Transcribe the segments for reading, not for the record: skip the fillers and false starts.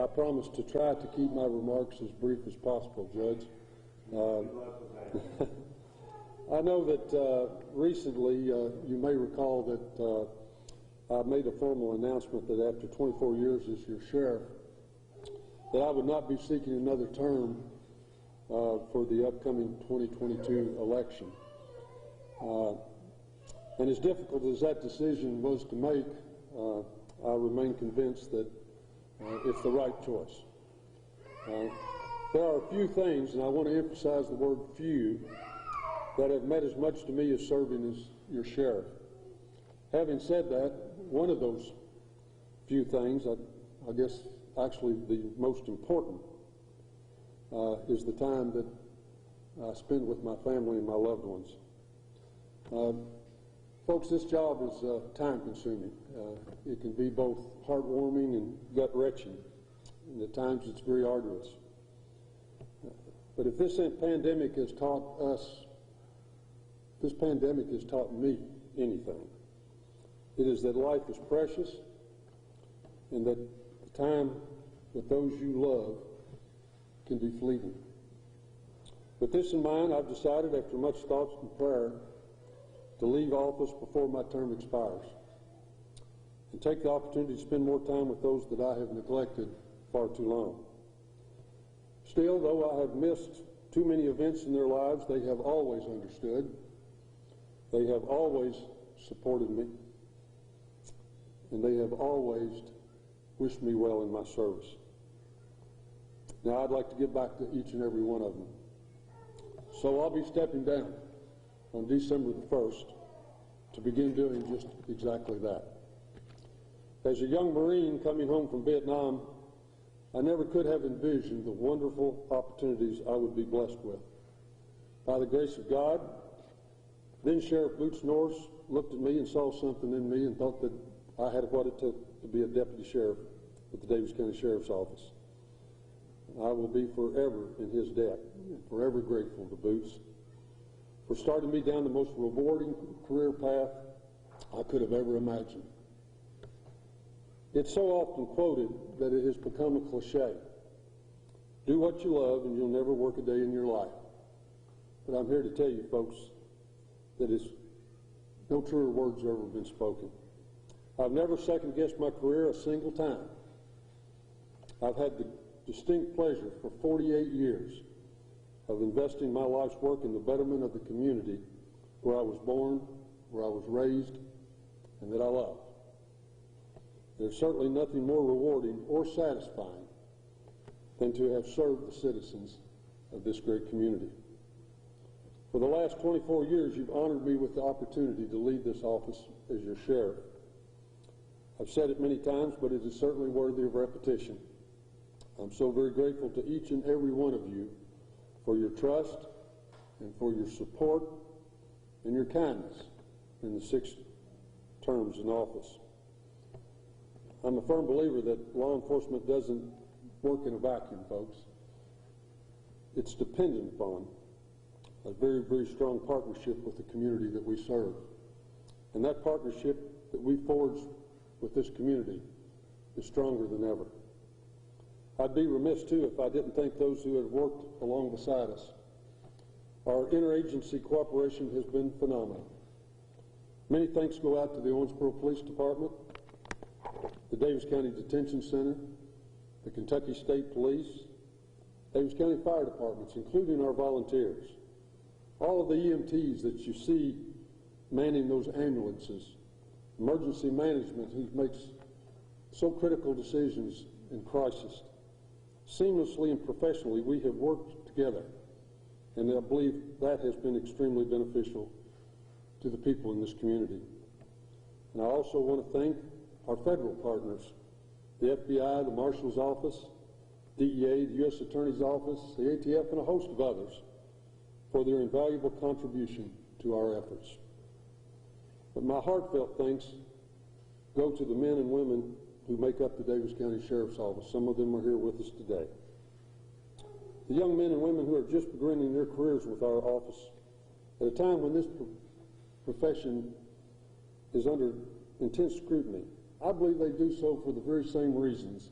I promise to try to keep my remarks as brief as possible, Judge. I know that recently you may recall that I made a formal announcement that after 24 years as your sheriff, that I would not be seeking another term for the upcoming 2022 election. And as difficult as that decision was to make, I remain convinced that it's the right choice. There are a few things, and I want to emphasize the word few, that have meant as much to me as serving as your sheriff. Having said that, one of those few things, I guess actually the most important, is the time that I spend with my family and my loved ones. Folks, this job is time-consuming. It can be both heartwarming and gut-wrenching, and at times it's very arduous. But if this pandemic has taught us, this pandemic has taught me anything, it is that life is precious and that the time with those you love can be fleeting. With this in mind, I've decided, after much thought and prayer, to leave office before my term expires and take the opportunity to spend more time with those that I have neglected far too long. Still, though I have missed too many events in their lives, they have always understood. They have always supported me, and they have always wished me well in my service. Now, I'd like to give back to each and every one of them. So I'll be stepping down on December the 1st to begin doing just exactly that. As a young Marine coming home from Vietnam, I never could have envisioned the wonderful opportunities I would be blessed with. By the grace of God, then Sheriff Boots Norris looked at me and saw something in me and thought that I had what it took to be a deputy sheriff with the Daviess County Sheriff's Office. I will be forever in his debt, and forever grateful to Boots for starting me down the most rewarding career path I could have ever imagined. It's so often quoted that it has become a cliche. Do what you love and you'll never work a day in your life. But I'm here to tell you, folks, that no truer words have ever been spoken. I've never second-guessed my career a single time. I've had the distinct pleasure for 48 years of investing my life's work in the betterment of the community where I was born, where I was raised, and that I love. There's certainly nothing more rewarding or satisfying than to have served the citizens of this great community. For the last 24 years, you've honored me with the opportunity to lead this office as your sheriff. I've said it many times, but it is certainly worthy of repetition. I'm so very grateful to each and every one of you for your trust and for your support and your kindness in the 6 terms in office. I'm a firm believer that law enforcement doesn't work in a vacuum, folks. It's dependent upon a very, very strong partnership with the community that we serve. And that partnership that we forge with this community is stronger than ever. I'd be remiss, too, if I didn't thank those who have worked along beside us. Our interagency cooperation has been phenomenal. Many thanks go out to the Owensboro Police Department, the Daviess County Detention Center, the Kentucky State Police, Daviess County Fire Departments, including our volunteers, all of the EMTs that you see manning those ambulances, emergency management who makes so critical decisions in crisis. Seamlessly and professionally, we have worked together, and I believe that has been extremely beneficial to the people in this community. And I also want to thank our federal partners, the FBI, the Marshal's Office, DEA, the U.S. Attorney's Office, the ATF, and a host of others for their invaluable contribution to our efforts. But my heartfelt thanks go to the men and women who make up the Daviess County Sheriff's Office. Some of them are here with us today. The young men and women who are just beginning their careers with our office at a time when this profession is under intense scrutiny. I believe they do so for the very same reasons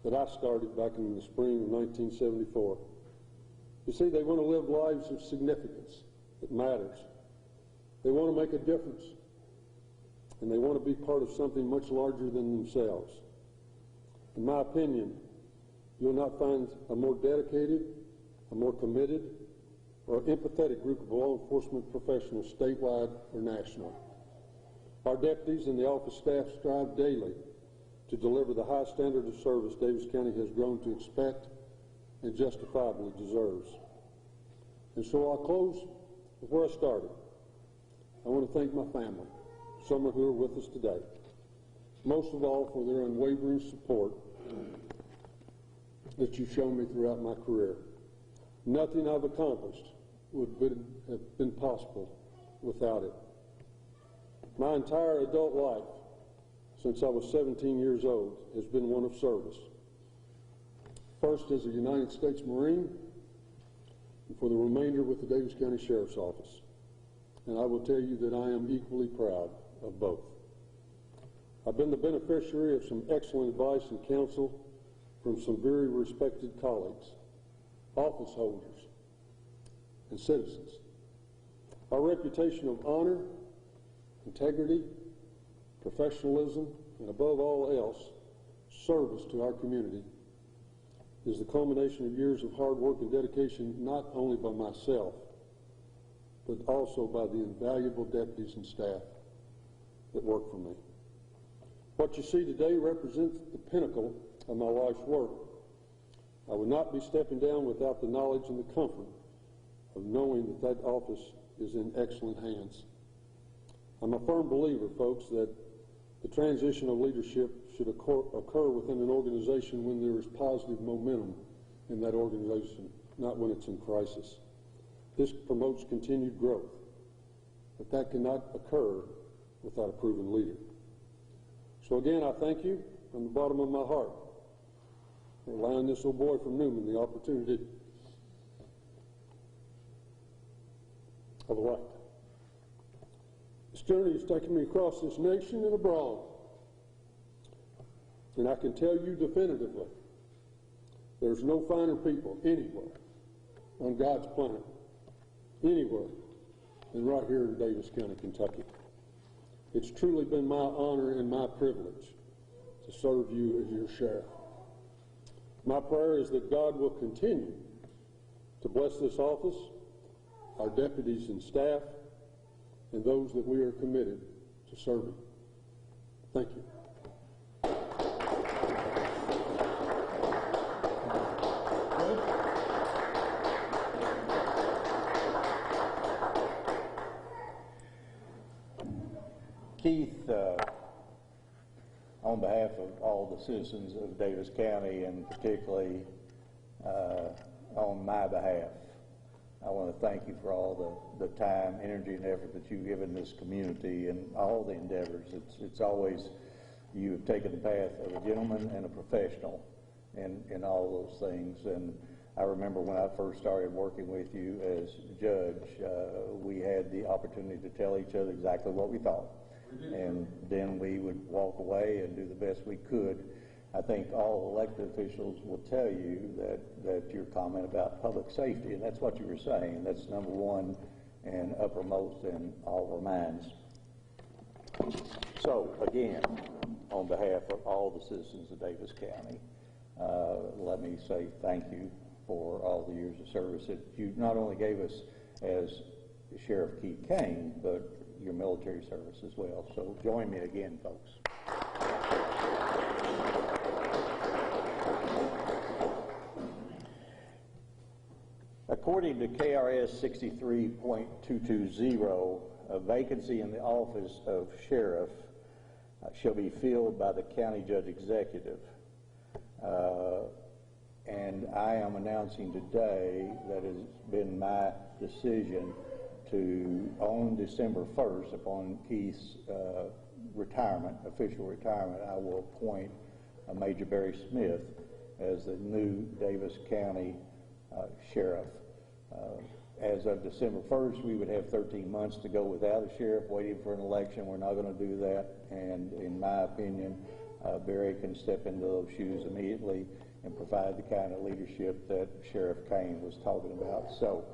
that I started back in the spring of 1974. You see, they want to live lives of significance that matters. They want to make a difference, and they want to be part of something much larger than themselves. In my opinion, you'll not find a more dedicated, a more committed, or empathetic group of law enforcement professionals statewide or nationally. Our deputies and the office staff strive daily to deliver the high standard of service Daviess County has grown to expect and justifiably deserves. And so I'll close with where I started. I want to thank my family, some of who are with us today, most of all for their unwavering support that you've shown me throughout my career. Nothing I've accomplished would have been possible without it. My entire adult life, since I was 17 years old, has been one of service. First as a United States Marine, and for the remainder with the Daviess County Sheriff's Office. And I will tell you that I am equally proud of both. I've been the beneficiary of some excellent advice and counsel from some very respected colleagues, office holders, and citizens. Our reputation of honor, integrity, professionalism, and above all else, service to our community is the culmination of years of hard work and dedication, not only by myself, but also by the invaluable deputies and staff that work for me. What you see today represents the pinnacle of my life's work. I would not be stepping down without the knowledge and the comfort of knowing that that office is in excellent hands. I'm a firm believer, folks, that the transition of leadership should occur within an organization when there is positive momentum in that organization, not when it's in crisis. This promotes continued growth, but that cannot occur without a proven leader. So again, I thank you from the bottom of my heart for allowing this old boy from Newman the opportunity of a life. This journey has taken me across this nation and abroad. And I can tell you definitively, there's no finer people anywhere on God's planet, anywhere, than right here in Daviess County, Kentucky. It's truly been my honor and my privilege to serve you as your sheriff. My prayer is that God will continue to bless this office, our deputies and staff, and those that we are committed to serving. Thank you. Keith, on behalf of all the citizens of Daviess County, and particularly on my behalf, I want to thank you for all the time, energy, and effort that you've given this community and all the endeavors. It's always, you have taken the path of a gentleman and a professional in all those things. And I remember when I first started working with you as judge, we had the opportunity to tell each other exactly what we thought. And then we would walk away and do the best we could. I think all elected officials will tell you that your comment about public safety, and that's what you were saying, that's number one and uppermost in all our minds. So, again, on behalf of all the citizens of Daviess County, let me say thank you for all the years of service that you not only gave us as Sheriff Keith Kane, but your military service as well. So join me again, folks. According to KRS 63.220, a vacancy in the office of sheriff shall be filled by the county judge executive. And I am announcing today that it has been my decision to, on December 1st, upon Keith's retirement, official retirement, I will appoint Major Barry Smith as the new Daviess County Sheriff. As of December 1st, we would have 13 months to go without a sheriff waiting for an election. We're not going to do that, and in my opinion, Barry can step into those shoes immediately and provide the kind of leadership that Sheriff Kane was talking about. So,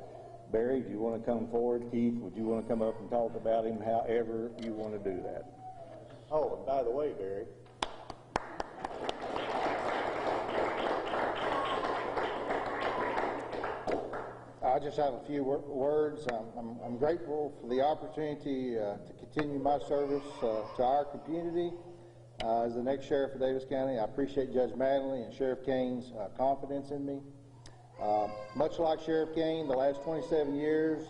Barry, do you want to come forward? Keith, would you want to come up and talk about him? However you want to do that. Oh, and by the way, Barry, I just have a few words. I'm grateful for the opportunity to continue my service to our community as the next sheriff of Daviess County. I appreciate Judge Madley and Sheriff Kane's confidence in me. Much like Sheriff Kane, the last 27 years,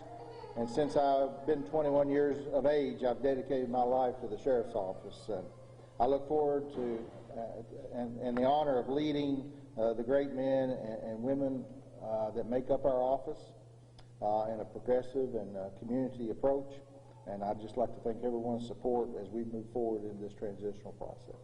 and since I've been 21 years of age, I've dedicated my life to the sheriff's office. I look forward to and the honor of leading the great men and women that make up our office in a progressive and community approach. And I'd just like to thank everyone's support as we move forward in this transitional process.